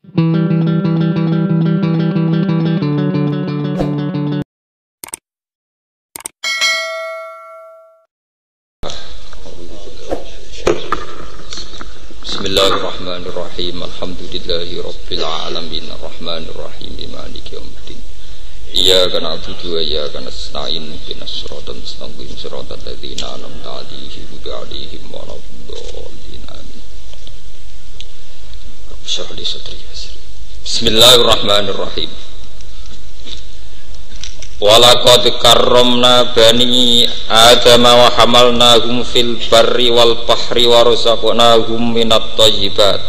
Bismillahirrahmanirrahim. Alhamdulillahi rabbil alamin arrahmanir rahim maliki yaumiddin. Iyyaka na'budu wa iyyaka nasta'in ihdinas siratal mustaqim siratal ladzina an'amta 'alaihim ghairil maghdubi 'alaihim amin. Rabbish li sadri yassir. Bismillahirrahmanirrahim. Walaqad karramna bani adama wa hamalnahum fil barri wal bahri wa razaqnahum minat thayyibat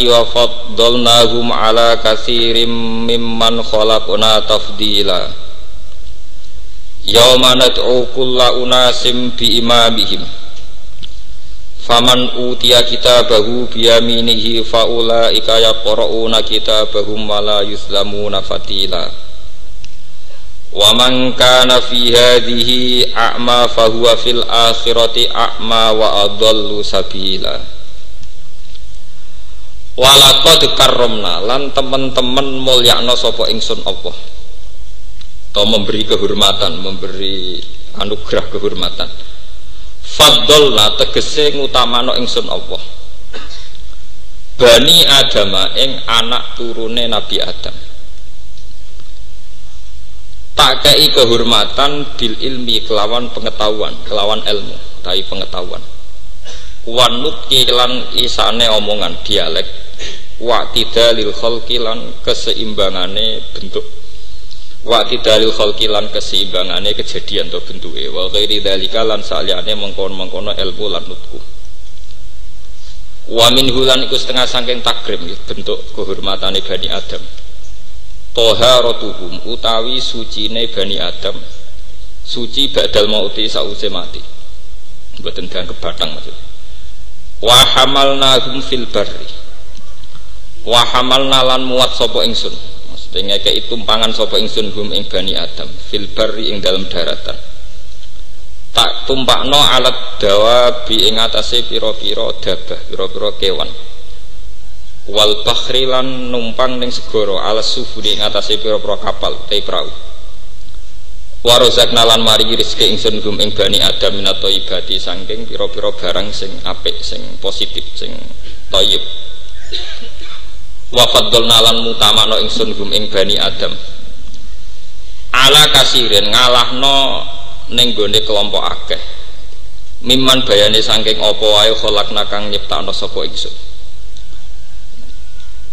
wa faddalnahum ala katsirin mimman khalaqna tafdila. Yauma nad'u kulla unasim bi imamihim faman utiya kitabahu biyaminihi faulaika yaqra'una kitabahum wa la yuzlamuna fatila. Wa man kana fi hadhihi a'ma fahuwa fil akhirati a'ma wa adallu sabila. Walaqad karramna lan teman-teman mulyakna sapa ingsun Allah, atau memberi kehormatan, memberi anugerah kehormatan. Faddalna tegese ngutamano ingsun Allah Bani Adama ing anak turune Nabi Adam, tak kei kehormatan bil ilmi kelawan pengetahuan, kelawan ilmu, tai pengetahuan. Wanut kilan isane omongan dialek, wa'tidalil khalqi lan keseimbangane bentuk, wa'tidalil khalqi lan keseimbangane kejadian atau bentuke, wa ghairi dzalika lan saliyane mengkono-mengkono ilmu lan nutku. Wa min hulan iku setengah saking takrim bentuk kehormatane Bani Adam. Taharatuhum utawi sucine Bani Adam, suci ba'dal mauti sause mati. Mboten dianggep bathang maksud. Wa hamalnahum fil barri. Wa hamalna lan muat sapa ingsun. Maksudnya ngekei tumpangan sapa ingsun hum ing Bani Adam fil barri ing dalam daratan. Tak tumpakno alat dawabi ing atase pira-pira dabah, pira-pira kewan. Wal bahri lan numpang ning segara alas sufuri ing atase pira-pira kapal te prau. Wa razaqna lan mari rezeki ingsun hum ing Bani Adam minat thayyibati saking pira-pira barang sing apik, sing positif, sing thayyib. Wa faddalna lan mutamano ingsun hum ing Bani Adam ala kasirin ngalahno ning gone kelompok akeh mimman bayane saking apa wae kholakna kang nyiptakno sapa ingsun.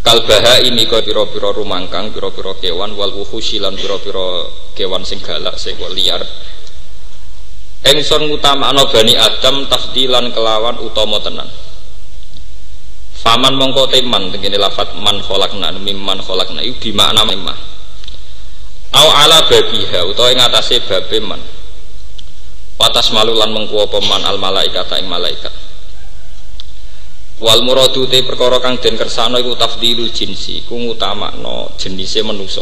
Kalbaha ini ka pira-pira rumangkang, pira-pira kewan, wal wuhusi lan pira-pira kewan sing galak, sing liar. Ingsun ngutamakno Bani Adam tafdilan kelawan utama tenan. Faman mongko teman tengene lafat man kholakna, mimman kholakna iku bimakna mimma. Au ala babiha utawa ing atase babe man. Watas malulan mengkuwa peman al malaikata ing malaikat. Wal muradu te perkara kang den kersane iku tafdilul jinsi, ku ngutamakno jenise manusa.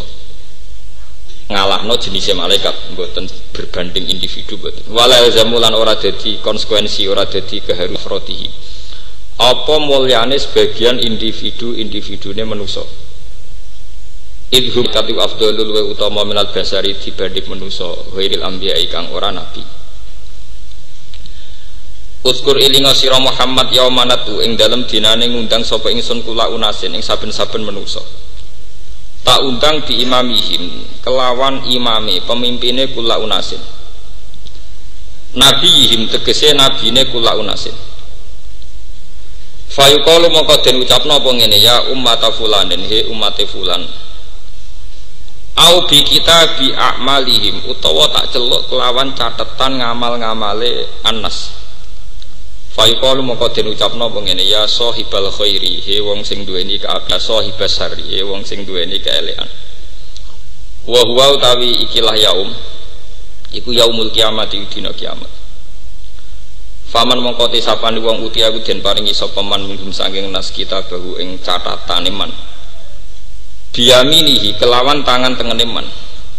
Ngalahno jenise malaikat, mboten berbanding individu mboten. Wala zamulan ora dadi konsekuensi, ora dadi keharus frodihi. Apa mulyane sebagian individune manusa. Idhum katu afdalul wa utama minal basari dibanding manusa, ghairil anbiya kang ora nabi. Uskur ilinga sira Muhammad yaumanatu ing dalem dinane ngundang sapa ingsun kula unasin ing saben-saben manusa. Tak undang di imamihim kelawan imame pemimpine kula unasin. Nabiyihim tegese nabine kula unasin. Fayuqalu moko den ucapno apa ngene ya ummata fulanin he ummate fulan. Au bi kitabi a'malihim utawa tak celuk kelawan catetan ngamal-ngamale anas. Fayuqalu moko den ucapno apa ngene ya sahibal khairi he wong sing duweni kaapian, sahibas syarri he wong sing duweni kaelekan. Wa huwa utawi ikilah yaum iku yaumul kiamat dina kiamat. Faman mongko te sapane wong uti aku den paringi sapa man minhum saking nas kita bahu ing catatane man. Biyaminihi kelawan tangan tengene man.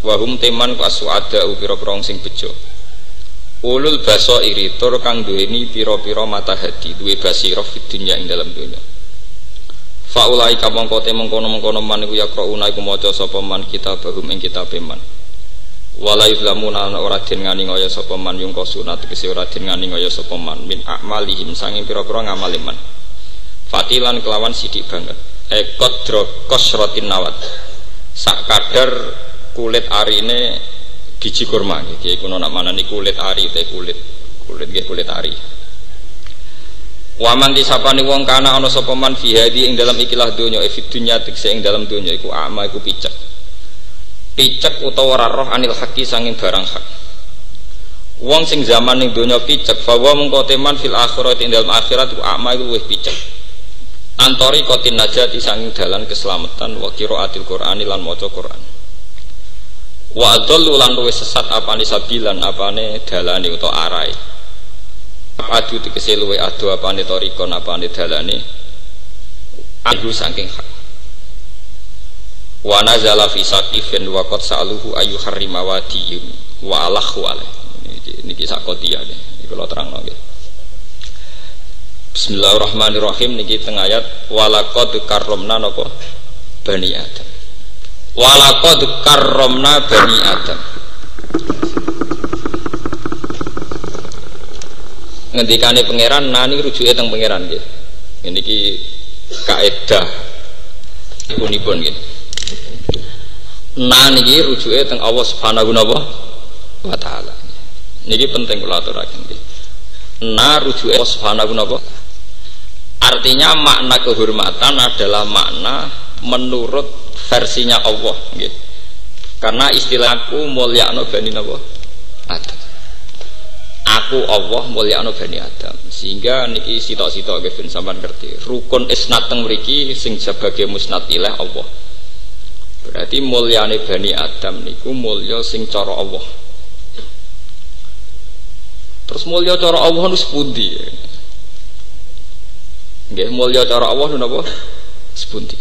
Wa hum teman ku asuada pira-pira sing bejo. ulul basairi tur kang duweni pira-pira mata hati, duwe basirah fid dunya ing dalam dunya. Faulai kamangka te mengkono-mengkono man iku yaqrauna iku maca sapa man kitabahum ing kitabe man. Wala yuzlamuna ora den ngani ngaya sapa man yung sunat kese ora den ngani ngaya sapa man min a'malihim sanging pira-pira ngamali man. Fatilan kelawan sidik banget. Qadra qasratin nawat. Sak kadar kulit arine biji kurma iki kuno nak manani kulit ari te kulit nggih kulit ari. Waman disapani wong kana ana sapa man fi hadi ing dalam ikilah donya fi dunya tekse ing dalam donya iku ama iku picek utawa ora roh anil haqi sanging barang hak. Wong sing zaman ning donya picek fawa mengko teman fil akhirat ing dalam akhirat iku ama iku luwih picek. Antori kotin najati sanging dalan keselamatan wa qiraatil qur'ani lan maca Qur'an. Wa adallu lan luwih sesat apane sabilan apane dalane utawa arahe. Adu tegese luwe adu apane torikon apane dalane adu saking hak. Wa nazala fi saqifin wa qad sa'aluhu ayu harrima wadiyum wa alahu alai. Niki sak kodia niki kula terangno nggih. Bismillahirrahmanirrahim niki teng ayat walaqad karramna napa bani Adam. Walaqad karramna bani Adam. Ngendikane pangeran nani rujuke teng pangeran nggih. Niki kaidah punipun nggih. Niki rujuke teng Allah Subhanahu wa taala. Niki penting kula aturaken nggih. Rujuke Allah Subhanahu wa taala. Artinya makna kehormatan adalah makna menurut versinya Allah nggih. Karena istilahku mulyakno bani napa? Adam. Aku Allah mulyakno bani Adam. Sehingga niki sitok-sitok nggih ben sampean ngerti. Rukun isnad teng mriki sing sebagai musnad ilah Allah. Berarti mulyane bani Adam niku mulya sing cara Allah. Terus mulya cara Allah nu sepundi? Nggih, mulya cara Allah nu napa? Sepundi.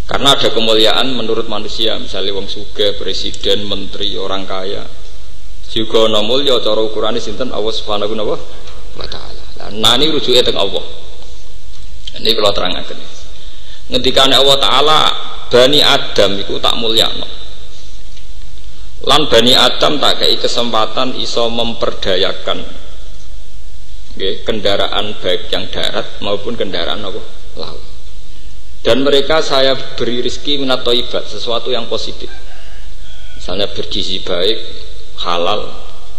Karena ada kemuliaan menurut manusia, misalnya wong sugih, presiden, menteri, orang kaya. Juga ana mulya cara ukurane sinten Allah Subhanahu wa taala. Lah nani rujuke teng Allah. Ini kalau terangaken. Ngendikane Allah taala Bani Adam iku tak mulyakno. Lan Bani Adam tak kei kesempatan iso memperdayakan nggih kendaraan baik yang darat maupun kendaraan apa laut. Dan mereka saya beri rezeki minat thayyibat, sesuatu yang positif. Misalnya bergizi baik, halal,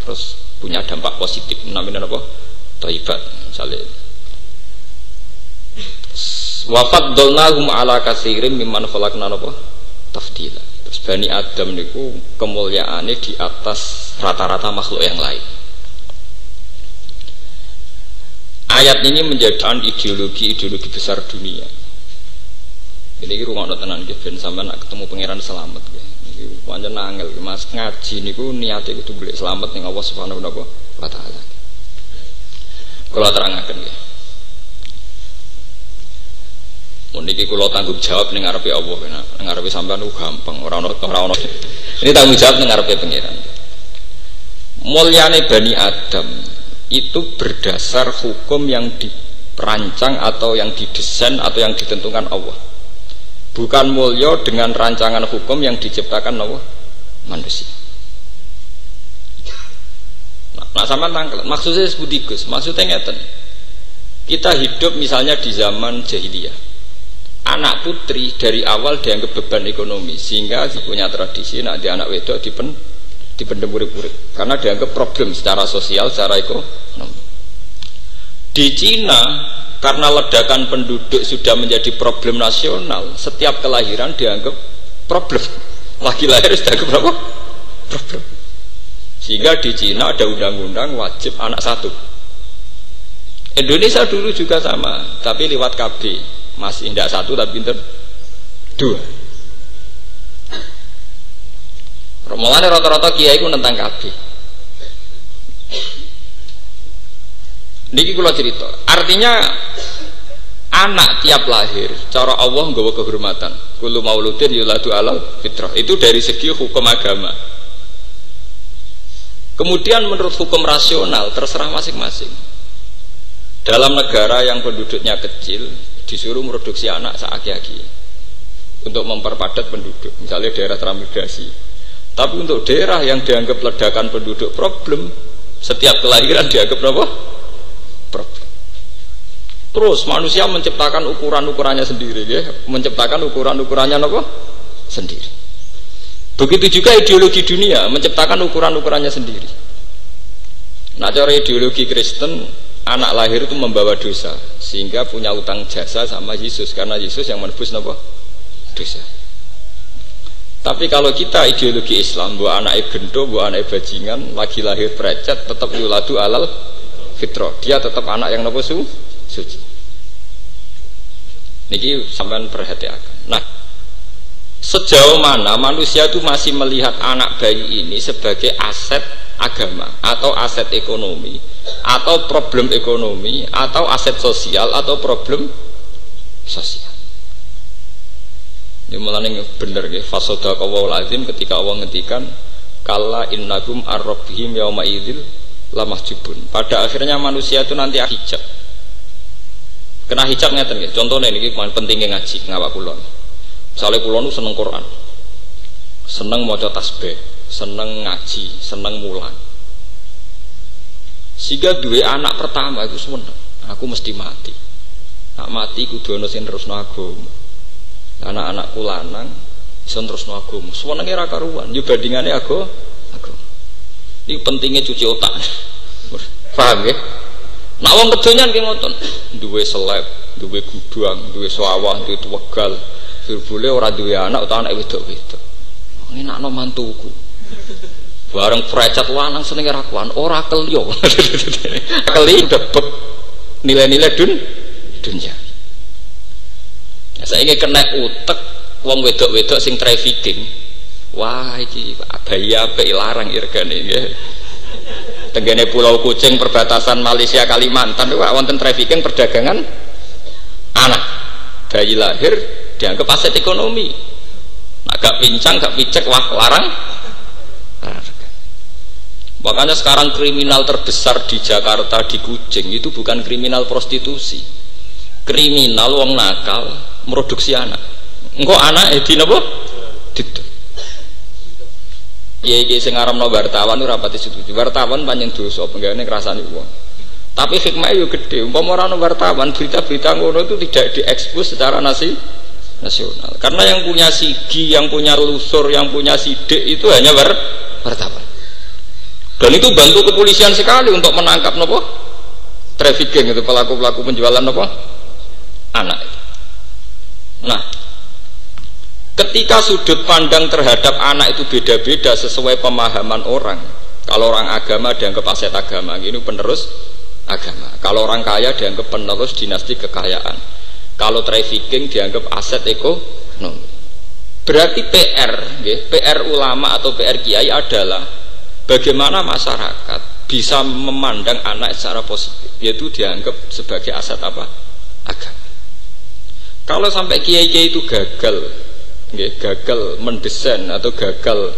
terus punya dampak positif, namanya apa? Thayyibat misalnya. Wa faddalnahum ala katsirin mimman khalaqna apa? Tafdila. Terus Bani Adam niku kemuliaannya di atas rata-rata makhluk yang lain. Ayat ini menjadikan ideologi besar dunia. Ini rumah tenan nggih ben sampean nak ketemu pangeran selamat nggih. Niki pancen angel Mas ngaji niku niate kudu golek selamat ning Allah Subhanahu wa taala. Kula terangaken nggih. Mun niki kula tanggung jawab ning ngarepe Allah, ning ngarepe sampean ku gampang, ora ono. Ini tanggung jawab ning ngarepe pangeran. Mulyane Bani Adam itu berdasar hukum yang dirancang atau yang didesain atau yang ditentukan Allah. Bukan mulya dengan rancangan hukum yang diciptakan Allah manusia. Nah sama tangkel. Maksudnya seperti Gus. Maksudnya ngeten. Kita hidup misalnya di zaman jahiliyah. Anak putri dari awal dianggap beban ekonomi, sehingga punya tradisi nak di anak wedok dipendem urip-urip karena dianggap problem secara sosial, secara ekonomi. Di Cina karena ledakan penduduk sudah menjadi problem nasional, setiap kelahiran dianggap problem. Lagi lahir sudah dianggap berapa? Problem. Sehingga di Cina ada undang-undang wajib anak satu. Indonesia dulu juga sama, tapi lewat KB. Masih tidak satu tapi pinter dua. Mulane rata-rata kiai ku nentang KB. Niki kula cerita. Artinya anak tiap lahir cara Allah nggawa kehormatan. Kullu mauludin yuladu alal fitrah. Itu dari segi hukum agama. Kemudian menurut hukum rasional terserah masing-masing. Dalam negara yang penduduknya kecil disuruh memproduksi anak seaki-aki untuk memperpadat penduduk, misalnya daerah transmigrasi. Tapi untuk daerah yang dianggap ledakan penduduk problem, setiap kelahiran dianggap apa? Problem. Terus manusia menciptakan ukuran-ukurannya sendiri, ya, menciptakan ukuran-ukurannya apa? Sendiri. Begitu juga ideologi dunia menciptakan ukuran-ukurannya sendiri. Nah, cara ideologi Kristen, anak lahir itu membawa dosa, sehingga punya utang jasa sama Yesus, karena Yesus yang menebus apa? Dosa. Tapi kalau kita ideologi Islam, buat anak gendo, buat anak bajingan, lagi lahir perecet, tetap yuladu alal fitrah. Dia tetap anak yang apa? Suci. Niki sampean perhatikan. Nah, sejauh mana manusia itu masih melihat anak bayi ini sebagai aset agama atau aset ekonomi atau problem ekonomi atau aset sosial atau problem sosial. Ini mulanya bener ya, fasodaqallahul azim ketika Allah ngendikan kalla innakum ar-rabbihim yauma idzil lamahjubun. Pada akhirnya manusia itu nanti hijab. Kena hijab ngeten nggih. Contohnya ini pentingnya ngaji ngawak kula. Misalnya kula nu seneng Quran. Seneng maca tasbih, seneng ngaji, seneng mulang. Sehingga dua anak pertama itu seneng. Aku mesti mati. Nak mati kudu ana sing terusno agama. Anak-anakku lanang iso terusno agama. Senenge ra karuan, yo bandingane agama. Iki pentingnya cuci otak. Paham ya? Nak wong kedonyan ki ngoten, duwe seleb, duwe gudang, duwe sawah, duwe tuwegal, boleh ora duwe anak utawa anak wedok-wedok. Ini nakno mantuku. Bareng precat lanang senenge ra kuan, ora kelyo. Keli udah bek nilai-nilai dunia. Ya, saiki kena utek wong wedok-wedok sing trafficking. Wah iki bayi apik larang irgane nggih. Tenggene Pulau Kucing perbatasan Malaysia Kalimantan itu wonten trafficking perdagangan anak. Bayi lahir dianggap aset ekonomi. Nah, gak pincang, gak picek, wah larang. Makanya sekarang kriminal terbesar di Jakarta di Kucing itu bukan kriminal prostitusi. Kriminal wong nakal produksi anak. Engko anak di napa? Didol. Iki sing aran wartawan ora pati setuju. Wartawan panjang dosa, penggane ngrasani wong. Tapi hikmah yo gede. Umpama ora ono wartawan, berita-berita ngono itu tidak diekspos secara nasional. Karena yang punya sigi, yang punya lusur, yang punya sidik itu hanya wartawan. Dan itu bantu kepolisian sekali untuk menangkap nopo trafficking itu, pelaku-pelaku penjualan nopo anak. Nah, ketika sudut pandang terhadap anak itu beda-beda sesuai pemahaman orang. Kalau orang agama dianggap aset agama, ini penerus agama. Kalau orang kaya dianggap penerus dinasti kekayaan. Kalau trafficking dianggap aset ekonomi. Berarti PR ulama atau PR kiai adalah bagaimana masyarakat bisa memandang anak secara positif, yaitu dianggap sebagai aset apa? Agama. Kalau sampai kiai-kiai itu gagal mendesain atau gagal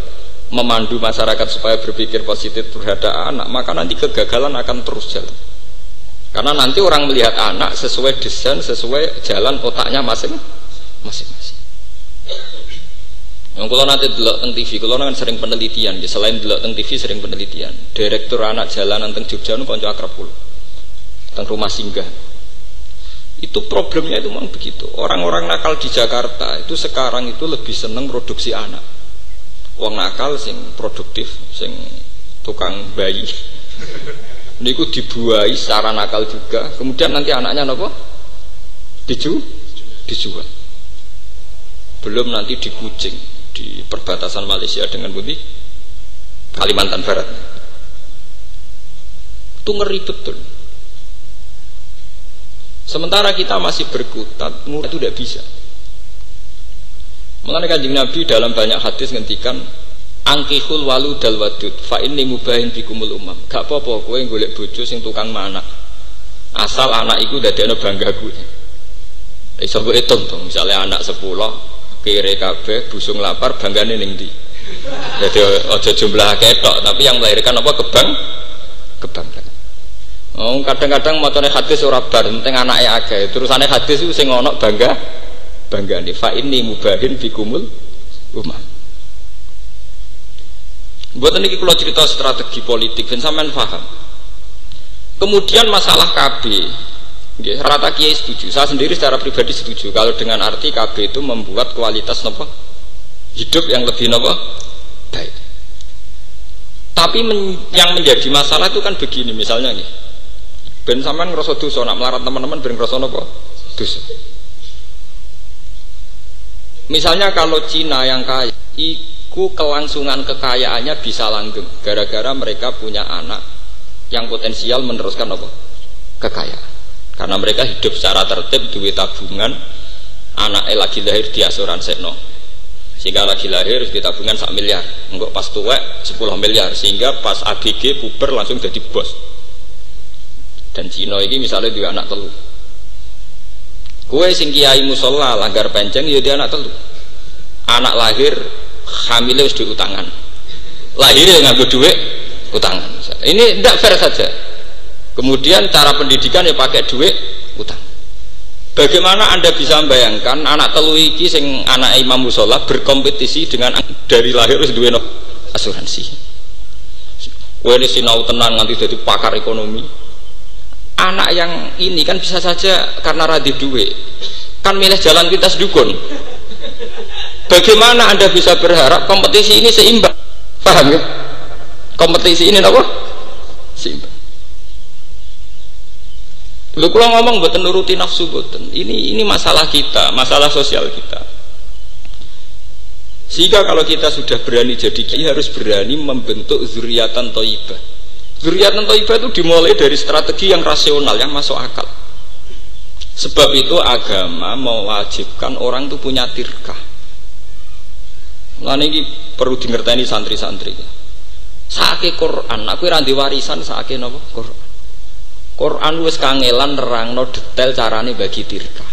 memandu masyarakat supaya berpikir positif terhadap anak, maka nanti kegagalan akan terus jalan. Karena nanti orang melihat anak sesuai desain, sesuai jalan otaknya masing-masing. Yang kalau nanti delok teng TV, kalau kan sering penelitian, ya selain delok teng TV sering penelitian. Direktur anak jalanan teng Jogja nu kanca akrab kula. Teng rumah singgah. Itu problemnya itu memang begitu. Orang-orang nakal di Jakarta itu sekarang itu lebih seneng produksi anak. Wong nakal sing produktif, sing tukang bayi. Niku dibuai secara nakal juga. Kemudian nanti anaknya apa? Dijual. Belum nanti di Kucing, di perbatasan Malaysia dengan Putih Kalimantan Barat. Itu ngeri betul. Sementara kita masih berkutat, itu tidak bisa. Mengenai Kanjeng Nabi dalam banyak hadis ngendikan angkihul waludal wadud fa inni mubahin bikumul umam. Gak apa-apa kowe golek bojo sing tukang manak. Asal anak iku dadekno banggaku. Iso mbok hitung to, misale anak 10 kere kabeh busung lapar banggane ning ndi? Jadi ojo jumlah ketok, tapi yang melahirkan apa kebanggaan. Oh, kadang-kadang macane hadis ora bar, penting anake akeh. Terusane hadis itu sing ana banggane. Fa inni mubahin bikumul umam. Mboten iki kula cerita strategi politik ben sampean paham. Kemudian masalah KB, nggih, rata kiai setuju. Saya sendiri secara pribadi setuju kalau dengan arti KB itu membuat kualitas napa hidup yang lebih napa baik. Tapi yang menjadi masalah itu kan begini, misalnya nih, ben sampean ngrasa dosa, nak melarat teman-teman ben ngrasa napa dosa. Misalnya kalau Cina yang kaya, iku kelangsungan kekayaannya bisa langgeng gara-gara mereka punya anak yang potensial meneruskan apa? Kekayaan. Karena mereka hidup secara tertib, duit tabungan, anaknya lagi lahir di asuransekno. Sehingga lagi lahir di tabungan 1 miliar, enggak pas tuwek 10 miliar, sehingga pas AGG puber langsung jadi bos. Dan Cina ini misalnya dia anak telu. Kue sing kiai musola langgar penceng ya dia anak telu. Anak lahir hamilnya wis diutangan. Lahirnya nganggo duit utangan. Ini tidak fair saja. Kemudian cara pendidikan ya pakai duit utang. Bagaimana Anda bisa membayangkan anak telu iki sing anak imam musola berkompetisi dengan dari lahir wis duwe asuransi. Wene sinau tenan nganti dadi pakar ekonomi. Anak yang ini kan bisa saja karena radhi duit kan milih jalan pintas dukun. Bagaimana Anda bisa berharap kompetisi ini seimbang? Paham ya? Kompetisi ini apa? Seimbang. Lu kalau ngomong buatan nuruti nafsu buatan. Ini masalah kita, masalah sosial kita. Sehingga kalau kita sudah berani jadi kiai harus berani membentuk zuriatan thayyibah. Zuriatan thayyibah itu dimulai dari strategi yang rasional, yang masuk akal. Sebab itu agama mewajibkan orang itu punya tirkah. Nah ini perlu dingerteni santri-santri. Saake Quran, aku ora ndek warisan saake napa? Quran. Quran wis kangelan nerangno detail carane bagi tirkah.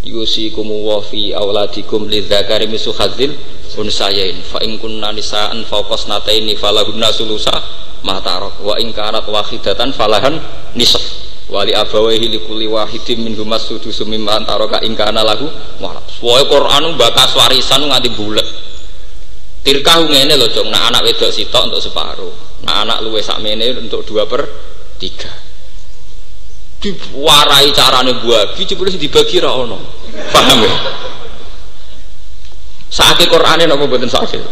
Yusikum wa fi auladikum lidzakari mislu hadzil unsayain fa in kunna nisaan fawqasnataini falahunna sulusa ma tarak wa in kanat wahidatan falahan nisf wa li abawaihi likulli wahidin minhum as-sudus mimma taraka in kana lahu walad. Wae Quran bakas warisan nganti bulet. Tirkah ngene lho, Cuk. Nah anak wedok sitok untuk separuh. Nah anak luwih sakmene untuk 2/3. Diwarai carane buabi jebule dibagi ra ono. Paham ya? Saiki Qur'ane napa mboten sakit.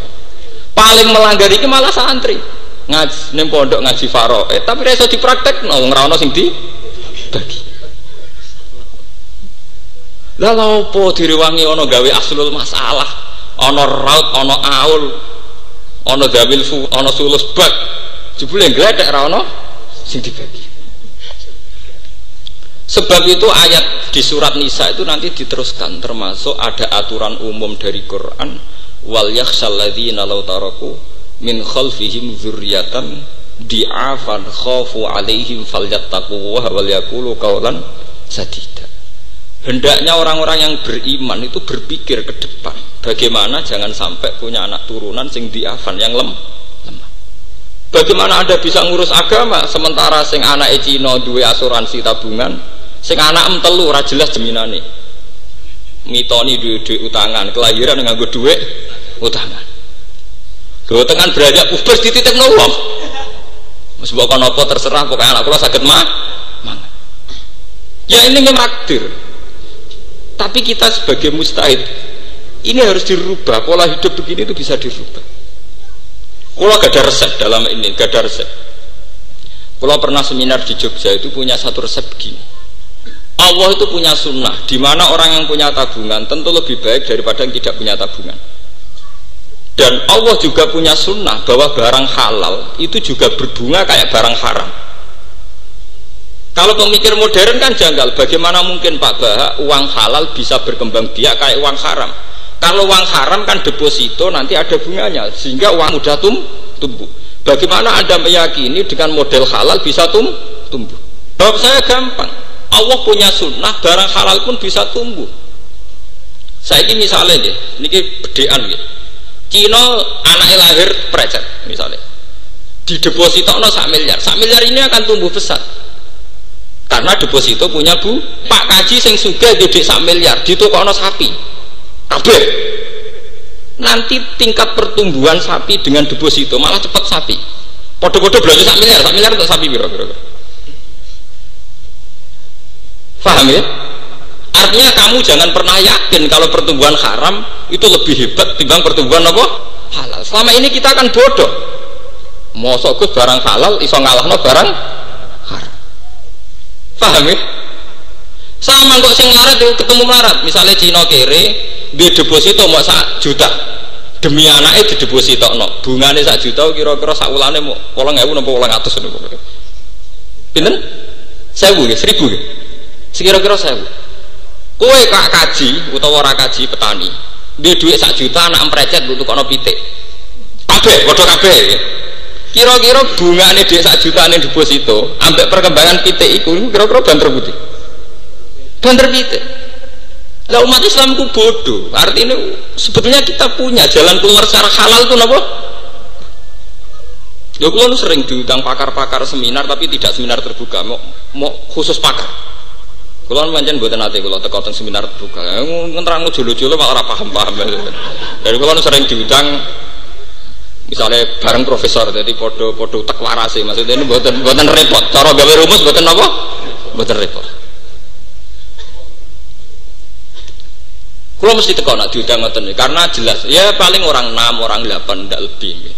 Paling melanggar iki malah santri. Ngaji ning pondok ngaji faraid, tapi ra iso dipraktekno wong ra ono sing dibagi. Lah lha opo direwangi ono gawe aslul masalah? Ono raut, ono aul, ono damil fu, ono sulus bak. Jebule gledek ra ono sing dibagi. Sebab itu ayat di surat Nisa itu nanti diteruskan, termasuk ada aturan umum dari Quran, wal yakhshal ladzina law taraku min khalfihim dzurriyyatan di'afan khafu 'alaihim falyattaqullaha wal yaqulu qawlan sadida. Hendaknya orang-orang yang beriman itu berpikir ke depan, bagaimana jangan sampai punya anak turunan sing diafan yang lemah. Bagaimana Anda bisa ngurus agama sementara sing anake Cina duwe asuransi tabungan, sing anak telu ora jelas jaminane. Mitoni duwe utangan, kelahiran nganggo duwe utangan. Lho tekan beranjak puber dititikno wong. Wis mbok kono apa terserah, pokoke anak kula saged mangan. Ya ini ngemakdir. Tapi kita sebagai mustahid ini harus dirubah, pola hidup begini itu bisa dirubah. Kalau gak ada resep dalam ini, gak ada resep. Kalau pernah seminar di Jogja itu punya satu resep begini. Allah itu punya sunnah, di mana orang yang punya tabungan tentu lebih baik daripada yang tidak punya tabungan. Dan Allah juga punya sunnah bahwa barang halal itu juga berbunga kayak barang haram. Kalau pemikir modern kan janggal, bagaimana mungkin Pak Baha uang halal bisa berkembang biak kayak uang haram? Kalau uang haram kan deposito nanti ada bunganya sehingga uang mudah tumbuh. Bagaimana Anda meyakini dengan model halal bisa tumbuh? Jawab saya gampang. Allah punya sunnah barang halal pun bisa tumbuh. Saya ini misalnya deh, ini bedean gitu. Cina anaknya lahir precet misalnya, di deposito 1 miliar. 1 miliar ini akan tumbuh besar karena deposito punya Pak Kaji sing sugih duit 1 miliar ditukokno sapi kabeh. Nanti tingkat pertumbuhan sapi dengan deposito malah cepat sapi. Podo-podo belanja 1 miliar, 1 miliar untuk sapi kira-kira. Paham ya? Artinya kamu jangan pernah yakin kalau pertumbuhan haram itu lebih hebat timbang pertumbuhan apa? Halal. Selama ini kita akan bodoh. Mosok Gus barang halal iso ngalahno barang haram. Paham ya? Sama kok sing larat ketemu larat. Misalnya Cina kere di deposito mau 1 juta. Demi anaknya di depositokno. Bungane 1 juta kira-kira sakulane mau 8.000 napa 800 niku. Pinten? 1.000 nggih, 1.000 nggih. Sekira-kira 1.000. Kowe kak kaji utawa ora kaji petani, duwe dhuwit 1 juta anak emprecet untuk kono pitik. Kabeh padha kabeh. Kira-kira bungane dhuwit 1 juta ning deposito, ambek perkembangan pitik iku kira-kira banter putih. Banter pitik. Lah umat Islam ku bodoh. Artinya sebetulnya kita punya jalan keluar secara halal itu napa? Ya kula sering diundang pakar-pakar seminar tapi tidak seminar terbuka, mau khusus pakar. Kula pancen mboten nate kula teko teng seminar terbuka. Ngenterang jolo-jolo malah ora paham-paham. Dari kula sering diundang misalnya bareng profesor, jadi podo tek warase. Maksudnya ini mboten repot. Cara gawe rumus mboten napa? Mboten repot. Kula mesti teko nak diundang ngoten karena jelas ya paling orang 6, orang 8 ndak lebih.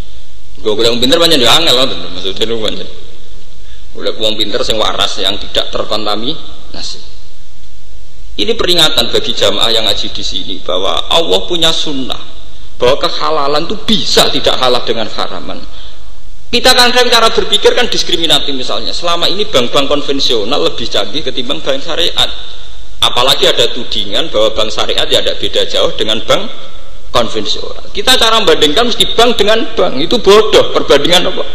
Gue yang pinter pancen yo angel ngoten. Maksudnya niku pancen. Golek wong pinter sing waras yang tidak terkontaminasi. Ini peringatan bagi jamaah yang ngaji di sini bahwa Allah punya sunnah bahwa kehalalan itu bisa tidak halal dengan haraman. Kita kadang cara berpikir kan diskriminatif, misalnya selama ini bank-bank konvensional lebih canggih ketimbang bank syariat. Apalagi ada tudingan bahwa bank syariat ya ada beda jauh dengan bank konvensional. Kita cara membandingkan mesti bank dengan bank, itu bodoh. Perbandingan apa?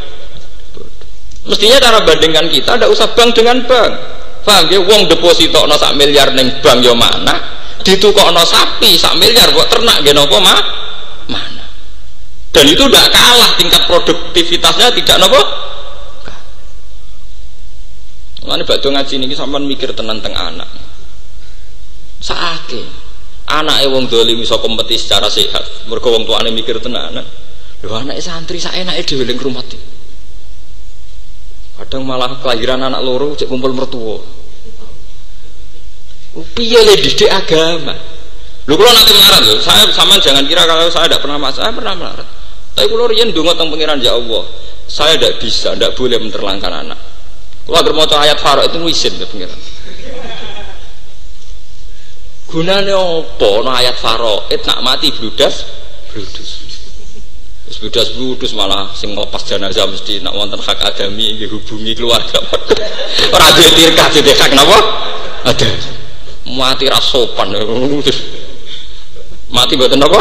Bodoh. Mestinya cara bandingkan kita tidak usah bank dengan bank. Paham ya? Wong deposito 1 miliar neng bank yo mana? Ditukokno sapi 1 miliar kok ternak nggih napa mana? Dan itu tidak kalah tingkat produktivitasnya, tidak napa? Mulane badhe ngaji niki sampean mikir tenan teng anak. Saake anake wong dolim iso kompetisi secara sehat. Mergo wong tuane mikir tenanan. Lho anake santri sak enake dhewe ning rumah. Kadang malah kelahiran anak loro cek kumpul mertua. Piye le didik agama. Lho kula nanti melarat lho. Saya sampean jangan kira kalau saya tidak pernah saya pernah melarat. Tapi kula riyen ndonga teng pangeran ya Allah. Saya tidak bisa, tidak boleh menterlankan anak. Kula agar maca ayat Faraid itu wisin ke pangeran. Gunane apa ana ayat Faraid nak mati bludus. Wis bludus malah sing nglepas jenazah mesti nak wonten hak adami nggih hubungi keluarga. Ora duwe tirkah dite hak napa? Ada. Mati ra sopan. Mati mboten napa?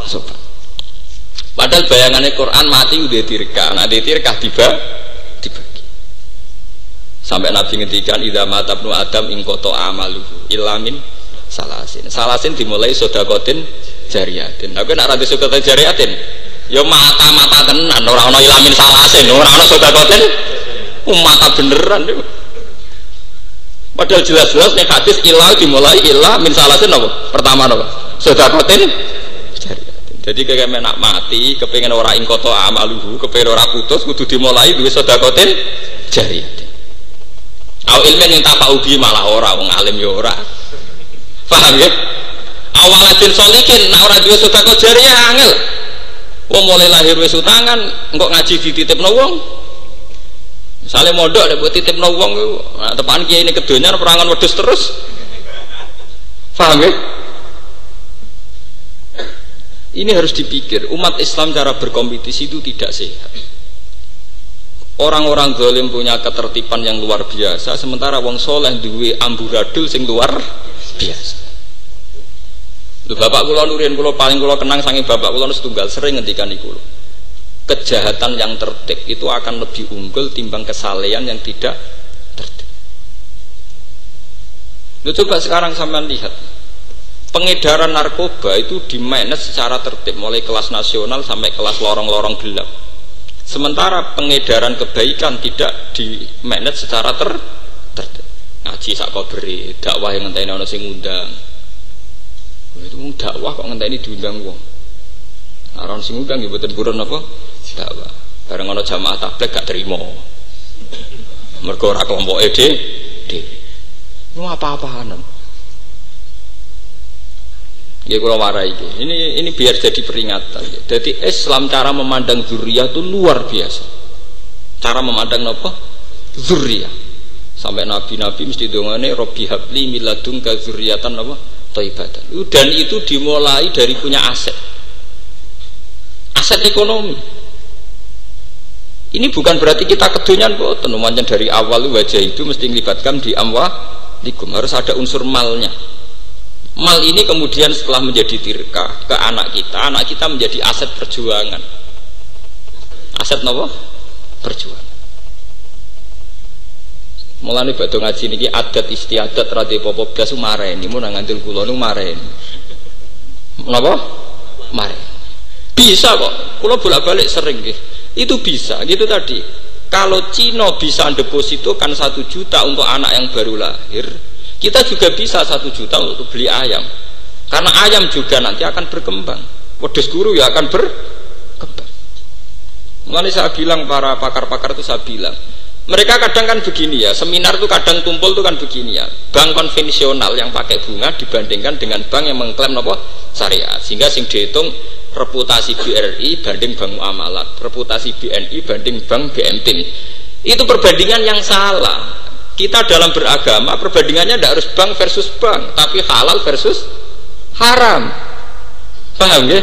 Sopan. Padahal bayangannya Quran mati udah tirkah. Nek tirkah dibagi. Sampai Nabi ngendikan idza mata ibnu Adam ing qata amaluhu ilamin salasin dimulai sedekatin jariyatin. Tapi nek ra sedekatin jariyatin ya mata tenan, ora ana ilamin salasin, ora ana sedekatin mata beneran. Padahal jelas-jelas nek hadis ilah dimulai ilah min salasin apa? Pertama apa? Sedekatin jariyatin. Jadi kayak menak mati kepengin ora ing qata amaluhu, kepengin ora putus kudu dimulai duwe sedekatin jariyatin. Au ilmen yang tak ubi malah ora wong alim ya ora. Paham ya? Awalatin solikin nak ora duwe sedekah jariyah angel. Wong mulai lahir wis utangan, engko ngaji dititipno wong. Misale mondok nek mbok titipno wong nah, tepan kiai ini kedonya perangan wedhus terus. Paham ya? Ini harus dipikir, umat Islam cara berkompetisi itu tidak sehat. Orang-orang zalim punya ketertiban yang luar biasa, sementara wong soleh duwe amburadul sing luar biasa. Lho bapak kula nurin kula paling kula kenang saking bapak kula setunggal sering ngendikan iku lho. Kejahatan yang tertib itu akan lebih unggul timbang kesalehan yang tidak tertib. Lho coba sekarang sampean lihat. Pengedaran narkoba itu dimanage secara tertib mulai kelas nasional sampai kelas lorong-lorong gelap. Sementara pengedaran kebaikan tidak dimanage secara tertib. Ngaji sak beri dakwah yang ngenteni ana sing ngundang. Itu dakwah kok ngenteni diundang wong. Aron sing ngundang nggih mboten buron apa? Dakwah. Bareng ana jamaah tabligh gak terima. Mergo ora kelompoke dhewe. Lu apa-apaan. Ya kalau warai ini biar jadi peringatan. Jadi Islam cara memandang zuriyah itu luar biasa. Cara memandang apa? Zuriyah. Sampai nabi-nabi mesti dongane Robbi habli miladunka zuriyatan apa? Thayyibatan. Dan itu dimulai dari punya aset. Aset ekonomi. Ini bukan berarti kita kedonyan kok. Tenumannya dari awal wajah itu mesti melibatkan di amwalikum. Harus ada unsur malnya. Mal ini kemudian setelah menjadi tirka ke anak kita menjadi aset perjuangan. Aset apa? Perjuangan. Mulane badhe ngaji niki adat istiadat rada apa blas mareni mun ngandel kula niku mareni. Napa? Mareni. Bisa kok. Kula bolak-balik sering nggih. Itu bisa. Gitu tadi. Kalau Cina bisa depositokan 1 juta untuk anak yang baru lahir, kita juga bisa 1 juta untuk beli ayam, karena ayam juga nanti akan berkembang. Wedhus guru ya akan berkembang. Mulai saya bilang para pakar-pakar itu saya bilang, mereka kadang kan begini ya, seminar itu kadang tumpul itu kan begini ya, bank konvensional yang pakai bunga dibandingkan dengan bank yang mengklaim apa syariat, sehingga sing dihitung reputasi BRI banding bank muamalat, reputasi BNI banding bank BMTIM. Itu perbandingan yang salah. Kita dalam beragama perbandingannya tidak harus bank versus bank, tapi halal versus haram. Paham ya?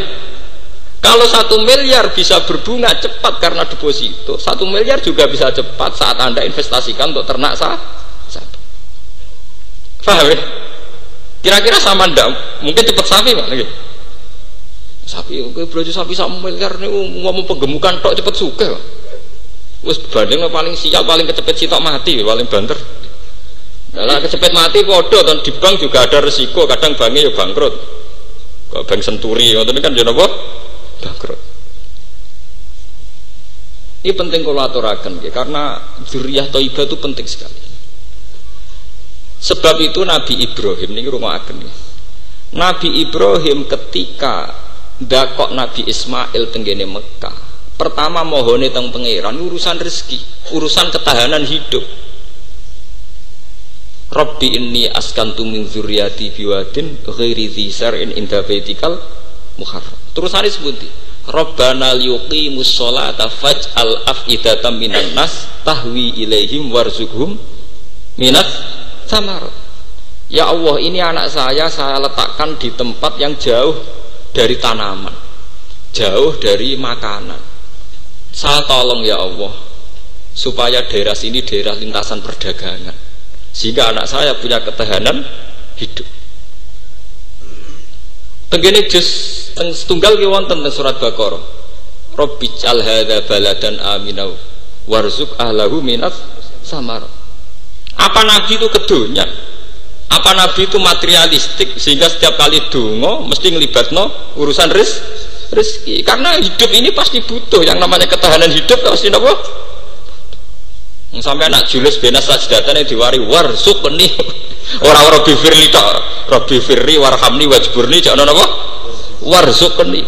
Kalau 1 miliar bisa berbunga cepat karena deposito, 1 miliar juga bisa cepat saat Anda investasikan untuk ternak sapi. Paham ya? Kira-kira sama ndak? Mungkin cepat sapi Pak. Sapi, belajar sapi 1 miliar ini ngomong penggemukan tok cepat suka. Wes banding paling sial paling kecepet sitok mati paling banter. Nah, kecepet mati podo dan di bank juga ada resiko, kadang banknya ya bangkrut. Kok bank Senturi ngoten kan ya napa? Bangkrut. Ini penting kalau aturaken ya, karena dzurriyyah thayyibah itu penting sekali. Sebab itu Nabi Ibrahim niki rungokaken ya. Nabi Ibrahim ketika ndakok Nabi Ismail tenggene Mekah, pertama mohone teng pangeran urusan rezeki, urusan ketahanan hidup. Rabbi inni askantu min dzurriyyati biwadin ghairi dzi sar'in inda baitikal muharram. Terusane sebuti, Rabbana liyuqimus sholata faj'al af'idatan minan nas tahwi ilaihim warzuqhum minat samarat. Ya Allah, ini anak saya letakkan di tempat yang jauh dari tanaman, jauh dari makanan. Saya tolong ya Allah supaya daerah sini daerah lintasan perdagangan, sehingga anak saya punya ketahanan hidup. Tenggene juz setunggal ki wonten surat Baqarah. Rabbij'al hadza baladan amina warzuq ahlahu minas samar. Apa nabi itu kedunya? Apa nabi itu materialistik sehingga setiap kali donga mesti ngelibatno urusan rezeki? Karena hidup ini pasti butuh yang namanya ketahanan hidup, pasti napa? Sampai anak julus benas sajdatan yang diwari warzuqni. Ora Rabbi firli tok, Rabbi firri warhamni wajburni jak ana napa? Warzuqni.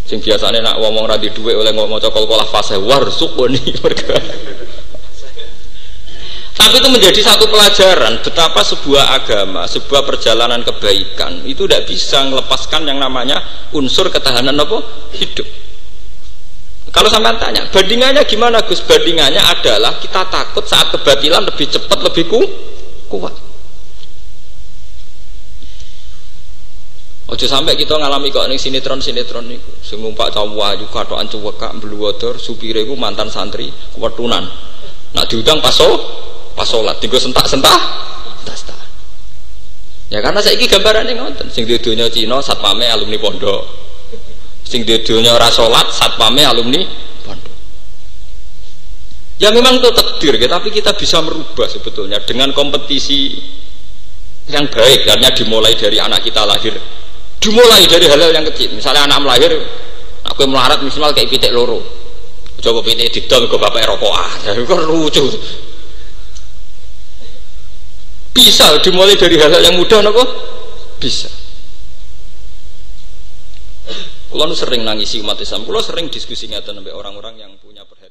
Sing biasane nak ngomong ra di dhuwit oleh maca qalqalah fasih warzuqni. Tapi itu menjadi satu pelajaran betapa sebuah agama, sebuah perjalanan kebaikan itu tidak bisa melepaskan yang namanya unsur ketahanan apa? Hidup. Kalau sampai tanya, bandingannya gimana Gus? Bandingannya adalah kita takut saat kebatilan lebih cepat, lebih kuat. Ojo sampai kita ngalami kok ning sinetron niku. Sing numpak cawah juga katokan cuwekak mbluwodor, supire iku mantan santri wetunan. Nak diundang pas salat dienggo sentak-sentak tas. Ya karena saiki gambarane ngoten, sing di donya Cina satpame alumni pondok. Sing di donya ora salat satpame alumni pondok. Ya memang itu takdir, tapi kita bisa merubah sebetulnya dengan kompetisi yang baik, karena dimulai dari anak kita lahir, dimulai dari hal-hal yang kecil. Misalnya anak melahir, aku melarat minimal kayak pitik loro, coba pitik didol ke bapak rokokan, itu kan lucu. Bisa dimulai dari hal-hal yang mudah, nopo bisa. Kulo sering nangisi umat Islam, kulo sering diskusi ngeten sampai orang-orang yang punya perhatian.